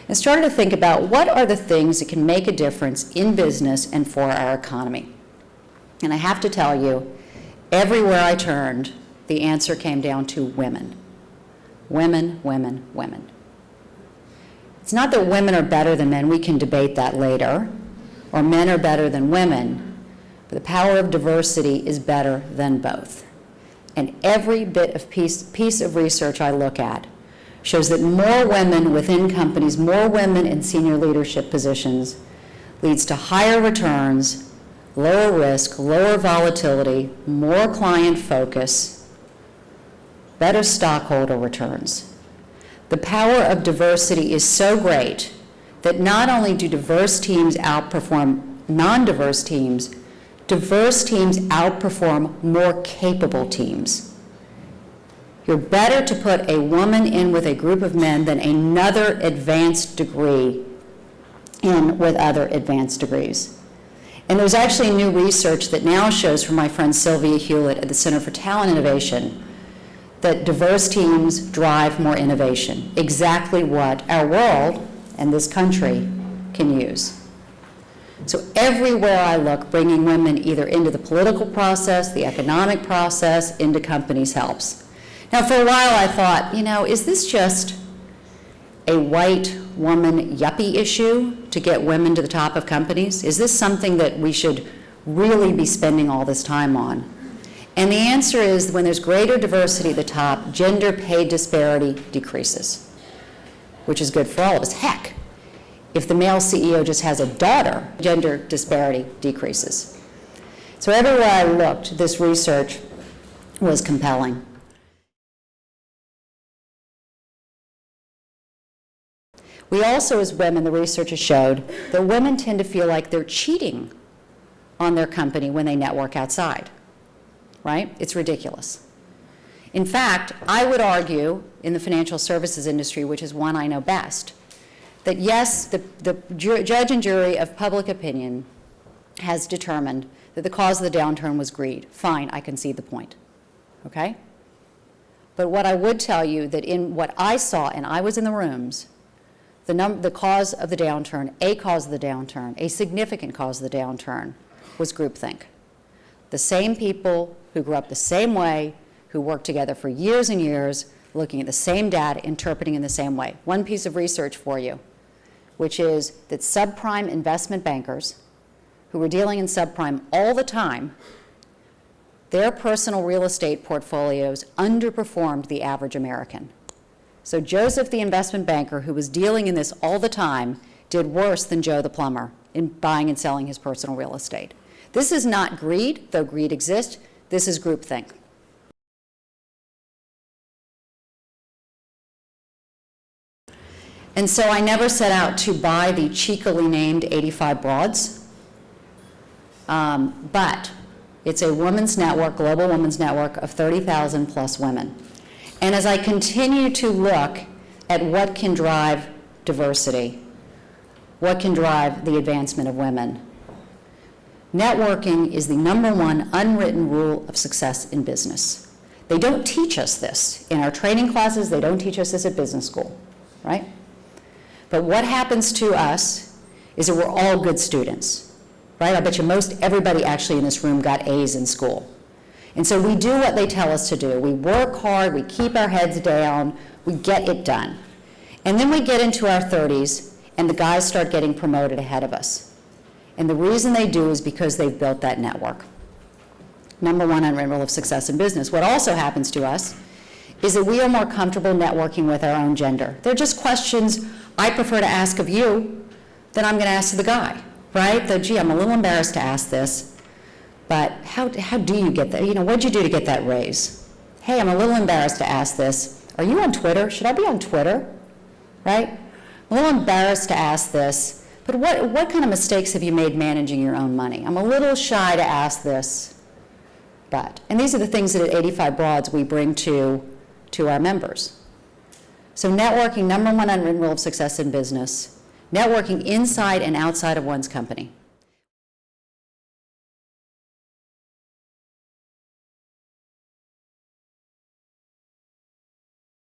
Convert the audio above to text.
and started to think about what are the things that can make a difference in business and for our economy. And I have to tell you, everywhere I turned, the answer came down to women. Women, women, women. It's not that women are better than men, we can debate that later, or men are better than women, but the power of diversity is better than both. And every bit of piece of research I look at shows that more women within companies, more women in senior leadership positions, leads to higher returns, lower risk, lower volatility, more client focus, better stockholder returns. The power of diversity is so great that not only do diverse teams outperform non-diverse teams, diverse teams outperform more capable teams. You're better to put a woman in with a group of men than another advanced degree in with other advanced degrees. And there's actually new research that now shows from my friend Sylvia Hewlett at the Center for Talent Innovation that diverse teams drive more innovation, exactly what our world and this country can use. So everywhere I look, bringing women either into the political process, the economic process, into companies helps. Now, for a while I thought, is this just a white woman yuppie issue to get women to the top of companies? Is this something that we should really be spending all this time on? And the answer is, when there's greater diversity at the top, gender pay disparity decreases, which is good for all of us. Heck, if the male CEO just has a daughter, gender disparity decreases. So everywhere I looked, this research was compelling. We also, as women, the research has showed that women tend to feel like they're cheating on their company when they network outside, right? It's ridiculous. In fact, I would argue in the financial services industry, which is one I know best, that yes, the judge and jury of public opinion has determined that the cause of the downturn was greed. Fine, I concede the point, okay? But what I would tell you that in what I saw, and I was in the rooms, the cause of the downturn, a cause of the downturn, a significant cause of the downturn was groupthink. The same people who grew up the same way, who worked together for years and years, looking at the same data, interpreting in the same way. One piece of research for you, which is that subprime investment bankers who were dealing in subprime all the time, their personal real estate portfolios underperformed the average American. So Joseph, the investment banker who was dealing in this all the time, did worse than Joe the plumber in buying and selling his personal real estate. This is not greed, though greed exists. This is groupthink. And so I never set out to buy the cheekily named 85 Broads, but it's a women's network, global women's network of 30,000 plus women. And as I continue to look at what can drive diversity, what can drive the advancement of women, networking is the #1 unwritten rule of success in business. They don't teach us this in our training classes. They don't teach us this at business school, right? But what happens to us is that we're all good students, right? I bet you everybody actually in this room got A's in school. And so we do what they tell us to do. We work hard, we keep our heads down, we get it done. And then we get into our 30s and the guys start getting promoted ahead of us. And the reason they do is because they've built that network. #1 unwritten rule of success in business. What also happens to us is that we are more comfortable networking with our own gender. They're just questions I prefer to ask of you than I'm going to ask of the guy, right? Gee, I'm a little embarrassed to ask this. But how do you get that? What'd you do to get that raise? Hey, I'm a little embarrassed to ask this. Are you on Twitter? Should I be on Twitter? Right? I'm a little embarrassed to ask this, but what kind of mistakes have you made managing your own money? I'm a little shy to ask this, and these are the things that at 85 Broads we bring to our members. So networking, #1 unwritten rule of success in business, networking inside and outside of one's company.